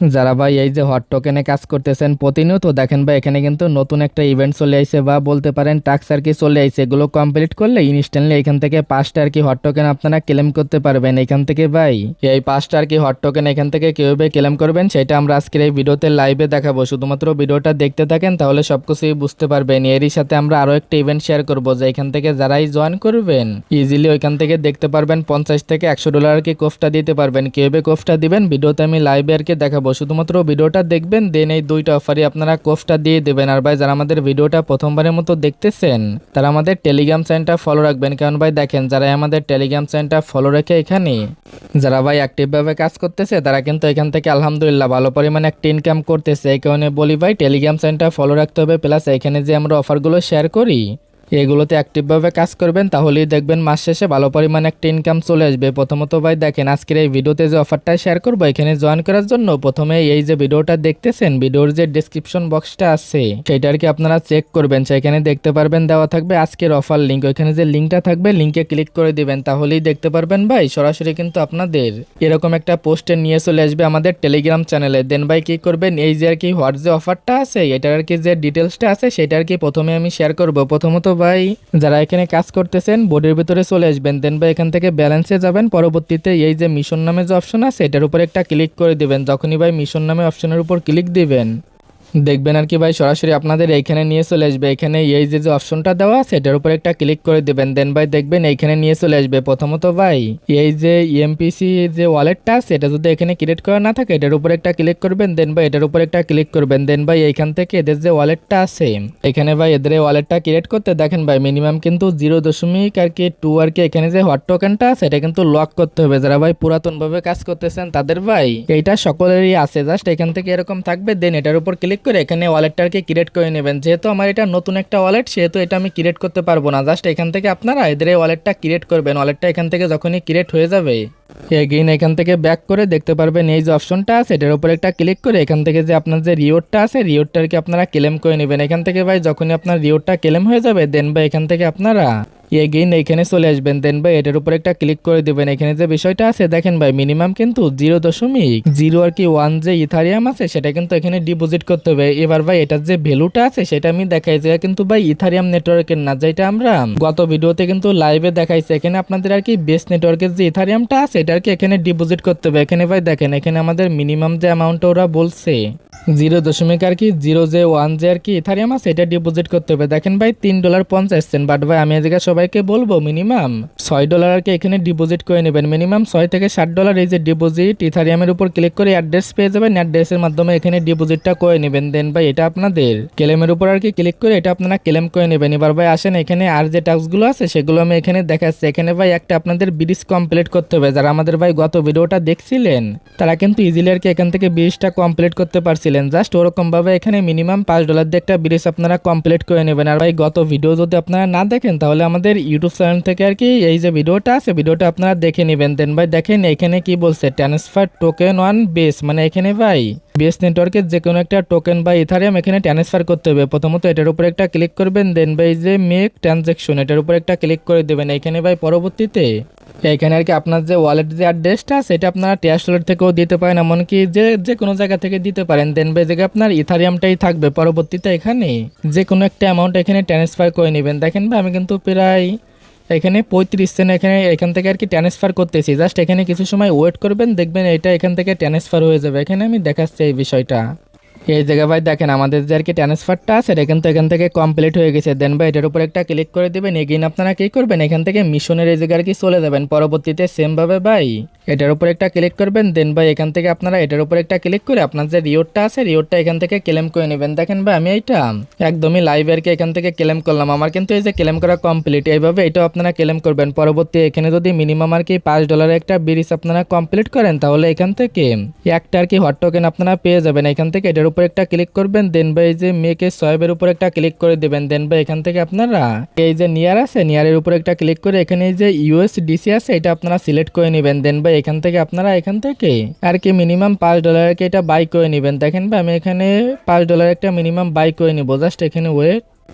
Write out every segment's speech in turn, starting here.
যারা ভাই এই যে হট টোকেনে কাজ করতেছেন প্রতিনিয়ত দেখেন ভাই এখানে কিন্তু নতুন একটা ইভেন্ট চলে আইছে বা বলতে পারেন টাস্ক আর কি চলে আইছে। এগুলো কমপ্লিট করলে ইনস্ট্যান্টলি এখান থেকে 5টা আর কি হট টোকেন আপনারা ক্লেম করতে পারবেন এখান থেকে ভাই। এই 5টা আর কি হট টোকেন এখান থেকে কিভাবে ক্লেম করবেন সেটা আমরা আজকের এই ভিডিওতে লাইভে দেখাবো। শুধুমাত্র ভিডিওটা দেখতে থাকেন তাহলে সবকিছুই বুঝতে পারবেন। এরই সাথে আমরা আরো একটা ইভেন্ট শেয়ার করবো যে এখান থেকে যারাই জয়েন করবেন ইজিলি ওইখান থেকে দেখতে পারবেন 50 থেকে 100 ডলার আর কি কোফটা দিতে পারবেন। কিভাবে কোফটা দিবেন ভিডিওতে আমি লাইভে আর কি দেখাবো। শুধুমাত্র ভিডিওটা দেখবেন দেন এই দুইটা অফারই আপনারা কোফটা দিয়ে দেবেন। আর ভাই যারা আমাদের ভিডিওটা প্রথমবারের মতো দেখতেছেন তারা আমাদের টেলিগ্রাম চ্যানেলটা ফলো রাখবেন, কারণ ভাই দেখেন যারা আমাদের টেলিগ্রাম চ্যানেলটা ফলো রেখে এখানে যারা ভাই অ্যাক্টিভভাবে কাজ করতেছে তারা কিন্তু এখান থেকে আলহামদুলিল্লাহ ভালো পরিমাণে একটা ইনকাম করতেছে। এই কারণে বলি ভাই টেলিগ্রাম চ্যানেলটা ফলো রাখতে হবে, প্লাস এখানে যে আমরা অফারগুলো শেয়ার করি এগুলোতে অ্যাক্টিভভাবে কাজ করবেন তাহলেই দেখবেন মাস শেষে ভালো পরিমাণে একটা ইনকাম চলে আসবে। প্রথমত ভাই দেখেন আজকের এই ভিডিওতে যে অফারটা শেয়ার করবো এখানে জয়েন করার জন্য প্রথমে এই যে ভিডিওটা দেখতেছেন ভিডিওর যে ডেসক্রিপশন বক্সটা আছে সেটা আর কি আপনারা চেক করবেন। সেখানে দেখতে পারবেন দেওয়া থাকবে আজকের অফার লিঙ্ক, ওইখানে যে লিঙ্কটা থাকবে লিঙ্কে ক্লিক করে দিবেন তাহলেই দেখতে পারবেন ভাই সরাসরি কিন্তু আপনাদের এরকম একটা পোস্টে নিয়ে চলে আসবে আমাদের টেলিগ্রাম চ্যানেলে। দেন ভাই কি করবেন এই যে আর কি হোয়াট যে অফারটা আছে এটার আর কি যে ডিটেলসটা আছে সেটা আর কি প্রথমে আমি শেয়ার করব। প্রথমত ভাই যারা এখানে কাজ করতেছেন বোর্ডের ভিতরে চলে আসবেন, দেন ভাই এখান থেকে ব্যালেন্সে যাবেন। পরবর্তীতে এই যে মিশন নামে যে অপশন আছে এটার উপর একটা ক্লিক করে দিবেন। যখনই ভাই মিশন নামে অপশনের উপর ক্লিক দিবেন দেখবেন আর কি ভাই সরাসরি আপনাদের এইখানে নিয়ে চলে আসবে। এখানে এই যে যে অপশনটা দেওয়া আছে এটার উপর একটা ক্লিক করে দিবেন, দেন ভাই দেখবেন এইখানে নিয়ে চলে আসবে। প্রথমত ভাই এই যে এমপিসি যে ওয়ালেটটা আছে এটা যদি এখানে ক্রিয়েট করা না থাকে এটার উপর একটা ক্লিক করবেন, দেন ভাই এটার উপর একটা ক্লিক করবেন। দেন ভাই এইখান থেকে এদের যে ওয়ালেটটা আছে এখানে ভাই এদের ওয়ালেটটা ক্রিয়েট করতে দেখেন ভাই মিনিমাম কিন্তু 0.2 আর কি এখানে যে হট টোকেনটা আছে এটা কিন্তু লক করতে হবে। যারা ভাই পুরাতন ভাবে কাজ করতেছেন তাদের ভাই এইটা সকলেরই আছে, জাস্ট এখান থেকে এরকম থাকবে। দেন এটার উপর ক্লিক করে এখানে ওয়ালেটটাকে ক্রিয়েট করে নেবেন। যেহেতু আমার এটা নতুন একটা ওয়ালেট সেহেতু এটা আমি ক্রিয়েট করতে পারবো না, জাস্ট এখান থেকে আপনারা এদের ওয়ালেটটা ক্রিয়েট করবেন। ওয়ালেটটা এখান থেকে যখনই ক্রিয়েট হয়ে যাবে এগেইন এখান থেকে ব্যাক করে দেখতে পারবেন এই যে অপশনটা আছে এটার উপর একটা ক্লিক করে এখান থেকে যে আপনার যে রিওয়ার্ডটা আছে রিওয়ার্ডটা আর কি আপনারা ক্লেম করে নেবেন। এখান থেকে ভাই যখনই আপনার রিওয়ার্ডটা ক্লেম হয়ে যাবে দেন ভাই এখান থেকে আপনারা এগেইন এইখানে চলে আসবেন। দেন ভাই এটার উপর একটা ক্লিক করে দিবেন। এখানে যে বিষয়টা আছে দেখেন ভাই মিনিমাম কিন্তু 0.0 আর কি 1 যে ইথারিয়াম আছে সেটা কিন্তু এখানে ডিপোজিট করতে হবে। এবার ভাই এটার যে ভ্যালুটা আছে সেটা আমি দেখাই যে কিন্তু ভাই ইথারিয়াম নেটওয়ার্কের না, যেটা আমরা গত ভিডিওতে কিন্তু লাইভে দেখাইছি। এখানে আপনাদের আর কি বেস নেটওয়ার্কের যে ইথারিয়ামটা আছে এটা আর কি এখানে ডিপোজিট করতে হবে। এখানে ভাই দেখেন এখানে আমাদের মিনিমাম যে অ্যামাউন্টটা ওরা বলছে 0 আর কি 0 যে আর কি ইথারিয়াম আছে এটা ডিপোজিট করতে হবে। দেখেন ভাই $3.50। বাট ভাই আমি আজকে সবাইকে বলবো মিনিমাম $6 আর কি এখানে ডিপোজিট করে নেবেন। মিনিমাম $6 থেকে $7 এই যে ডিপোজিট ইথারিয়ামের উপর ক্লিক করে অ্যাড্রেস পেয়ে যাবেন, অ্যাড্রেসের মাধ্যমে এখানে ডিপোজিটটা করে নেবেন। দেন ভাই এটা আপনাদের ক্লেমের উপর আর কি ক্লিক করে এটা আপনারা ক্লেম করে নেবেন। এবার ভাই আসেন এখানে আর যে টাস্কগুলো আছে সেগুলো আমি এখানে দেখাচ্ছি। এখানে ভাই একটা আপনাদের ব্রিজ কমপ্লিট করতে হবে। যারা আমাদের ভাই গত ভিডিওটা দেখছিলেন তারা কিন্তু ইজিলি আর কি এখান থেকে ব্রিজটা কমপ্লিট করতে পারছিলেন। জাস্ট ওরকম ভাবে এখানে মিনিমাম $5 দিয়ে একটা ব্রিজ আপনারা কমপ্লিট করে নেবেন। আর ভাই গত ভিডিও যদি আপনারা না দেখেন তাহলে আমাদের ইউটিউব চ্যানেল থেকে আর কি এই যে ভিডিওটা আছে ভিডিওটা আপনারা দেখে নেবেন। দেন ভাই দেখেন এখানে কি বলছে ট্রান্সফার টোকেন অন বেস, মানে এখানে ভাই বেস নেটওয়ার্কের যে কোনো একটা টোকেন বা ইথারিয়াম এখানে ট্রান্সফার করতে হবে। প্রথমত এটার উপর একটা ক্লিক করবেন, দেন ভাই যে মেক ট্রানজাকশন এটার উপর একটা ক্লিক করে দেবেন। এখানে ভাই পরবর্তীতে এখানে আর কি আপনার যে ওয়ালেট যে অ্যাড্রেসটা সেটা আপনারা ট্যাশ ওয়ালেট থেকেও দিতে পারেন, এমনকি যে যে কোনো জায়গা থেকে দিতে পারেন। দেন ভাই জায়গায় আপনার ইথারিয়ামটাই থাকবে। পরবর্তীতে এখানে যে কোনো একটা অ্যামাউন্ট এখানে ট্রান্সফার করে নেবেন। দেখেন ভাই আমি কিন্তু প্রায় এখানে 35 সেন্ট এখান থেকে আর কি ট্রান্সফার করতেছি। জাস্ট এখানে কিছু সময় ওয়েট করবেন, দেখবেন এটা এখান থেকে ট্রান্সফার হয়ে যাবে। এখানে আমি দেখাচ্ছি এই বিষয়টা। এই জায়গায় ভাই দেখেন আমাদের যে আর কি ট্রান্সফারটা আছে এটা কিন্তু এখান থেকে কমপ্লিট হয়ে গেছে। দেন ভাই এটার উপর একটা ক্লিক করে দিবেন। এগেইন আপনারা কি করবেন এখান থেকে মিশনের এই জায়গায় আর কি চলে যাবেন। পরবর্তীতে সেম ভাবে ভাই এটার উপর একটা ক্লিক করবেন। দেন ভাই এখান থেকে আপনারা এটার উপর একটা ক্লিক করে আপনার যে রিওয়ার্ডটা আছে রিওয়ার্ডটা এখান থেকে ক্লেম করে নেবেন। দেখেন ভাই আমি এইটা একদমই লাইভ আর কি এখান থেকে ক্লেম করলাম। আমার কিন্তু এই যে ক্লেম করা কমপ্লিট। এইভাবে এটাও আপনারা ক্লেম করবেন। পরবর্তী এখানে যদি মিনিমাম আর কি $5 একটা ব্রিজ আপনারা কমপ্লিট করেন তাহলে এখান থেকে একটা আর কি হট টোকেন আপনারা পেয়ে যাবেন। এখান থেকে এটার উপর একটা ক্লিক করবেন। দেন ভাই যে মেকে সোয়াবের উপর একটা ক্লিক করে দেবেন। দেন ভাই এখান থেকে আপনারা এই যে নিয়ার আছে নিয়ারের উপর একটা ক্লিক করে এখানে এই যে ইউএসডিসি আছে এটা আপনারা সিলেক্ট করে নেবেন। দেন ভাই এখান থেকে আপনারা এখান থেকে আর কি মিনিমাম $5 কে এটা বাই করে নেবেন। দেখেন ভাই আমি এখানে $5 একটা মিনিমাম বাই করে নিব। জাস্ট এখানে ওয়েট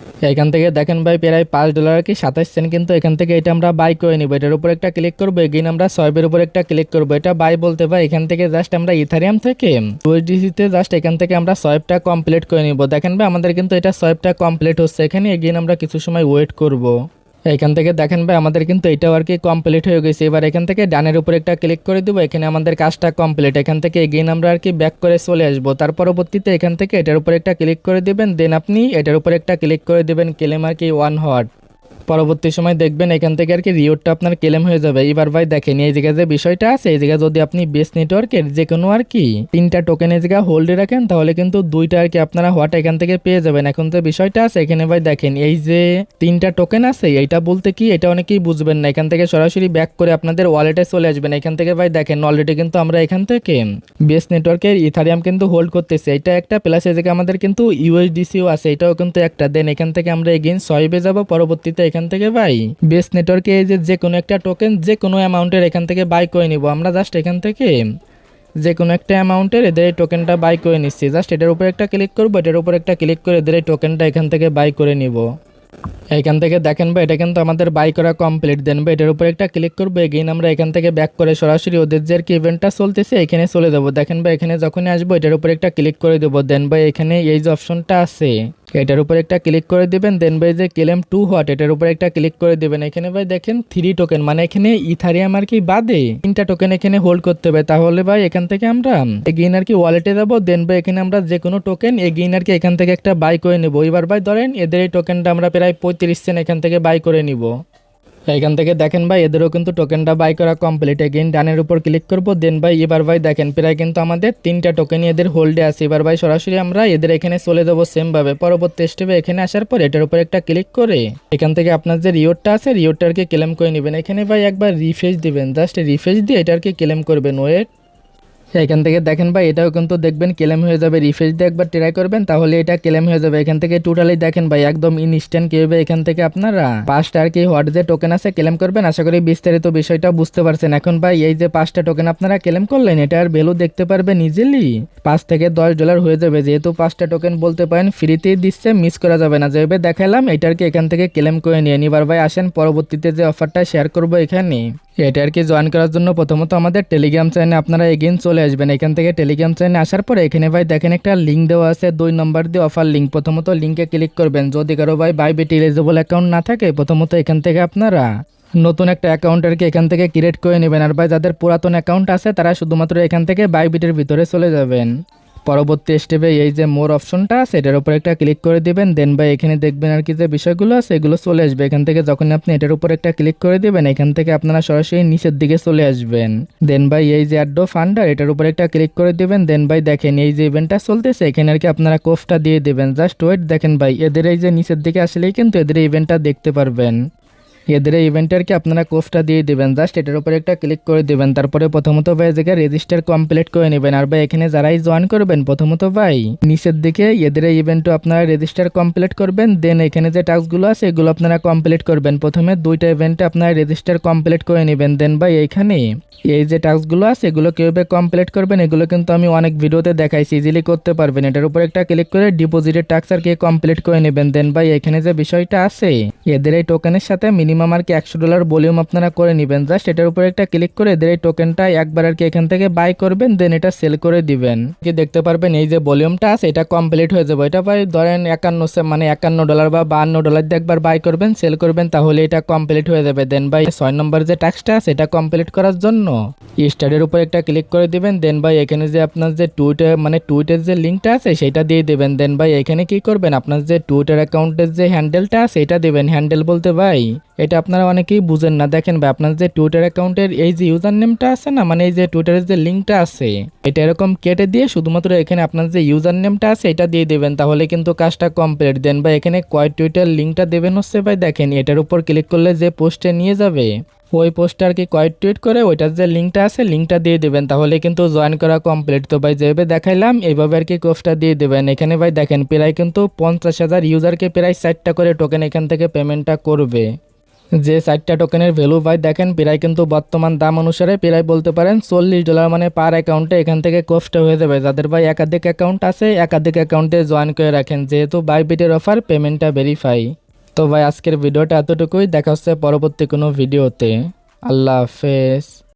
এখান থেকে দেখেন ভাই প্রায় $5 কি 27 সেন্ট কিন্তু এখান থেকে এটা আমরা বাই করে নিব। এটার উপর একটা ক্লিক করবো, এগেইন আমরা সোয়াইপের উপর একটা ক্লিক করবো। এটা বাই বলতে ভাই এখান থেকে জাস্ট আমরা ইথারিয়াম থেকে ইউএসডিসি তে জাস্ট এখান থেকে আমরা সোয়াইপটা কমপ্লিট করে নিব। দেখেন ভাই আমাদের কিন্তু এটা সোয়াইপটা কমপ্লিট হচ্ছে। এখানে এগেইন আমরা কিছু সময় ওয়েট করব। এখান থেকে দেখেন ভাই আমাদের কিন্তু এটাও আর কি কমপ্লিট হয়ে গেছে। এবার এখান থেকে ডানের উপর একটা ক্লিক করে দিব। এখানে আমাদের কাজটা কমপ্লিট। এখান থেকে এগেইন আমরা আর কি ব্যাক করে চলে আসবো। তার পরবর্তীতে এখান থেকে এটার উপর একটা ক্লিক করে দিবেন, দেন আপনি এটার উপর একটা ক্লিক করে দিবেন ক্লেম আর কি 1 হওয়ার। পরবর্তী সময় দেখবেন এখান থেকে আর কি রিওয়ার্ডটা আপনার ক্লেম হয়ে যাবে। এবার ভাই দেখেন এই জায়গায় যে বিষয়টা আছে, এই জায়গায় যদি আপনি বেস নেটওয়ার্কের যে কোনো আর কি 3টা টোকেন এই জায়গায় হোল্ডে রাখেন তাহলে কিন্তু 2টা আর কি আপনারা হোয়াট এখান থেকে পেয়ে যাবেন। এখন তো বিষয়টা আছে এখানে ভাই দেখেন এই যে 3টা টোকেন আছে, এইটা বলতে কি এটা অনেকেই বুঝবেন না। এখান থেকে সরাসরি ব্যাক করে আপনাদের ওয়ালেটে চলে আসবেন। এখান থেকে ভাই দেখেন অলরেডি কিন্তু আমরা এখান থেকে বেস নেটওয়ার্কের ইথারিয়াম কিন্তু হোল্ড করতেছি, এটা একটা প্লাস। এই জায়গায় আমাদের কিন্তু ইউএসডিসিও আছে, এটাও কিন্তু একটা। দেন এখান থেকে আমরা এগেইন সোয়াইপে যাব। পরবর্তীতে এখান থেকে ভাই বেস নেটওয়ার্কে এই যে কোনো একটা টোকেন যে কোনো অ্যামাউন্টের এখান থেকে বাই করে নিব। আমরা জাস্ট এখান থেকে যে কোনো একটা অ্যামাউন্টের এদের এই টোকেনটা বাই করে নিচ্ছি। জাস্ট এটার উপর একটা ক্লিক করবো, এটার উপর একটা ক্লিক করে এদের এই টোকেনটা এখান থেকে বাই করে নিব। এখান থেকে দেখেন ভাই এটা কিন্তু আমাদের বাই করা কমপ্লিট। দেন ভাই এটার উপর একটা ক্লিক করবো, এগেইন আমরা এখান থেকে ব্যাক করে সরাসরি ওদের যে আর কি ইভেন্টটা চলতেছে এখানে চলে যাবো। দেখেন ভাই এখানে যখনই আসবো এটার উপর একটা ক্লিক করে দেবো। দেন ভাই এখানে এই যে অপশনটা আছে এটার উপর একটা ক্লিক করে দিবেন। দেন ভাই যে ক্লেম 2 হট এটার উপর একটা ক্লিক করে দিবেন। এখানে ভাই দেখেন 3 টোকেন, মানে এখানে ইথারিয়াম আর কি বাদে 3টা টোকেন এখানে হোল্ড করতে হবে। তাহলে ভাই এখান থেকে আমরা এগেইন আর কি ওয়ালেটে যাবো। দেন ভাই এখানে আমরা যে কোনো টোকেন এগেইন আর কি এখান থেকে একটা বাই করে নিব। এবার ভাই ধরেন এদের এই টোকেনটা আমরা প্রায় 35 সেন্ট এখান থেকে বাই করে নিব। এখান থেকে দেখেন ভাই এদেরও কিন্তু টোকেনটা বাই করা কমপ্লিট। এগেইন ডানের উপর ক্লিক করব। দেন ভাই এবার ভাই দেখেন প্রায় কিন্তু আমাদের 3টা টোকেনই এদের হোল্ডে আছে। এবার ভাই সরাসরি আমরা এদের এখানে চলে যাবো সেম ভাবে। পরবর্তী স্টেপে এখানে আসার পর এটার উপর একটা ক্লিক করে এখান থেকে আপনার যে রিওয়ার্ডটা আছে রিওয়ার্ডটাকে ক্লেম করে নেবেন। এখানে ভাই একবার রিফ্রেশ দিবেন, জাস্ট রিফ্রেশ দিয়ে এটাকে ক্লেম করবেন। ওয়েট এখান থেকে দেখেন ভাই এটাও কিন্তু দেখবেন ক্লেম হয়ে যাবে। রিফ্রেশ দিয়ে একবার ট্রাই করবেন তাহলে এটা ক্লেম হয়ে যাবে। এখান থেকে টোটালি দেখেন ভাই একদম ইনস্ট্যান্ট কিভাবে এখান থেকে আপনারা 5টা আর কি হোয়াট যে টোকেন আছে ক্লেম করবেন। আশা করি বিস্তারিত বিষয়টা বুঝতে পারছেন। এখন ভাই এই যে 5টা টোকেন আপনারা ক্লেম করলেন এটার ভ্যালু দেখতে পারবেন ইজিলি $5 থেকে $10 হয়ে যাবে। যেহেতু 5টা টোকেন বলতে পারেন ফ্রিতেই দিচ্ছে, মিস করা যাবে না। যেভাবে দেখালাম এটার কি এখান থেকে ক্লেম করে নিয়ে এবার ভাই আসেন পরবর্তীতে যে অফারটা শেয়ার করবো এখানে এটা আর কি জয়েন করার জন্য প্রথমত আমাদের টেলিগ্রাম চ্যানেলে আপনারা এগেইন চলে আসবেন। এখান থেকে টেলিগ্রাম চ্যানেলে আসার পরে এখানে ভাই দেখেন একটা লিঙ্ক দেওয়া আছে 2 নম্বর দিয়ে অফার লিঙ্ক। প্রথমত লিঙ্কে ক্লিক করবেন। যদি কারো ভাই বাইবিট এলিজিবল অ্যাকাউন্ট না থাকে প্রথমত এখান থেকে আপনারা নতুন একটা অ্যাকাউন্ট আর কি এখান থেকে ক্রিয়েট করে নেবেন। আর ভাই যাদের পুরাতন অ্যাকাউন্ট আছে তারা শুধুমাত্র এখান থেকে বাইবিটের ভিতরে চলে যাবেন। পরবর্তী স্টেপে এই যে মোর অপশনটা আছে এটার উপর একটা ক্লিক করে দিবেন। দেন ভাই এখানে দেখবেন আর কি যে বিষয়গুলো আছে এগুলো চলে আসবে। এখান থেকে যখন আপনি এটার উপর একটা ক্লিক করে দিবেন এখান থেকে আপনারা সরাসরি নিচের দিকে চলে আসবেন। দেন ভাই এই যে অ্যাডো ফান্ডার এটার উপর একটা ক্লিক করে দিবেন। দেন ভাই দেখেন এই যে ইভেন্টটা চলতেছে এখানে আর কি আপনারা কোফটা দিয়ে দিবেন। জাস্ট ওয়েট, দেখেন ভাই এদের এই যে নিচের দিকে আসলেই কিন্তু এদের ইভেন্টটা দেখতে পারবেন। এদের ইভেন্টের কি আপনারা কোফটা দিয়ে দিবেন। জাস্ট এটার উপর একটা ক্লিক করে দিবেন। তারপরে প্রথমত ভাই জায়গায় রেজিস্টার কমপ্লিট করে নেবেন। আর ভাই এখানে যারাই জয়েন করবেন প্রথমত ভাই নিচের দিকে এদের ইভেন্টও আপনারা রেজিস্টার কমপ্লিট করবেন। দেন এখানে যে টাস্কগুলো আছে এগুলো আপনারা কমপ্লিট করবেন। প্রথমে 2টা ইভেন্টে আপনারা রেজিস্টার কমপ্লিট করে নেবেন। দেন ভাই এইখানে এই যে টাস্কগুলো আছে এগুলো কিভাবে কমপ্লিট করবেন এগুলো কিন্তু আমি অনেক ভিডিওতে দেখাইছি, ইজিলি করতে পারবেন। এটার উপর একটা ক্লিক করে ডিপোজিটের টাস্ক আর কি কমপ্লিট করে নেবেন। দেন ভাই এখানে যে বিষয়টা আছে এদের এই টোকেনের সাথে মিনিমাম আর কি $100 ভলিউম আপনারা করে নেবেন। জাস্ট এটার উপর একটা ক্লিক করে এদের এই টোকেনটা একবার আর কি এখান থেকে বাই করবেন। দেন এটা সেল করে দিবেন। কি দেখতে পারবেন এই যে ভলিউমটা আছে এটা কমপ্লিট হয়ে যাবে। এটা ভাই ধরেন $51 বা $52 দিয়ে একবার বাই করবেন, সেল করবেন, তাহলে এটা কমপ্লিট হয়ে যাবে। দেন ভাই 6 নম্বর যে টাস্কটা আছে এটা কমপ্লিট করার জন্য স্টার্টের উপর একটা ক্লিক করে দিবেন। দেন ভাই এখানে যে আপনার যে টুইটার যে লিঙ্কটা আছে সেটা দিয়ে দিবেন। দেন ভাই এখানে কি করবেন আপনার যে টুইটার অ্যাকাউন্টের যে হ্যান্ডেলটা আছে এটা দিবেন। হ্যান্ডেল বলতে ভাই এটা আপনারা অনেকেই বুঝেন না। দেখেন ভাই আপনার যে টুইটার অ্যাকাউন্টের এই যে ইউজার নেমটা আছে না, মানে এই যে টুইটারের যে লিঙ্কটা আছে এটা এরকম কেটে দিয়ে শুধুমাত্র এখানে আপনার যে ইউজার নেমটা আছে এটা দিয়ে দেবেন, তাহলে কিন্তু কাজটা কমপ্লিট। দেন ভাই এখানে কয় টুইটার লিঙ্কটা দেবেন হচ্ছে ভাই দেখেন এটার উপর ক্লিক করলে যে পোস্টে নিয়ে যাবে ওই পোস্টটা আর কি কয়েক টুইট করে ওইটার যে লিঙ্কটা আছে লিঙ্কটা দিয়ে দেবেন, তাহলে কিন্তু জয়েন করা কমপ্লিট। তো ভাই যেভাবে দেখাইলাম এইভাবে আর কি কোফটা দিয়ে দেবেন। এখানে ভাই দেখেন প্রায় কিন্তু 50,000 ইউজারকে প্রায় 4টা করে টোকেন এখান থেকে পেমেন্টটা করবে। যে 4টা টোকেনের ভ্যালু ভাই দেখেন প্রায় কিন্তু বর্তমান দাম অনুসারে প্রায় বলতে পারেন $40 মানে পার অ্যাকাউন্টে এখান থেকে কষ্ট হয়ে যাবে। যাদের ভাই একাধিক অ্যাকাউন্ট আছে একাধিক অ্যাকাউন্টে জয়েন করে রাখেন, যেহেতু বাইবিটের অফার পেমেন্টটা ভেরিফাই। তো ভাই আজকের ভিডিওটা এতটুকুই, দেখা হচ্ছে পরবর্তী কোনো ভিডিওতে। আল্লাহ হাফেজ।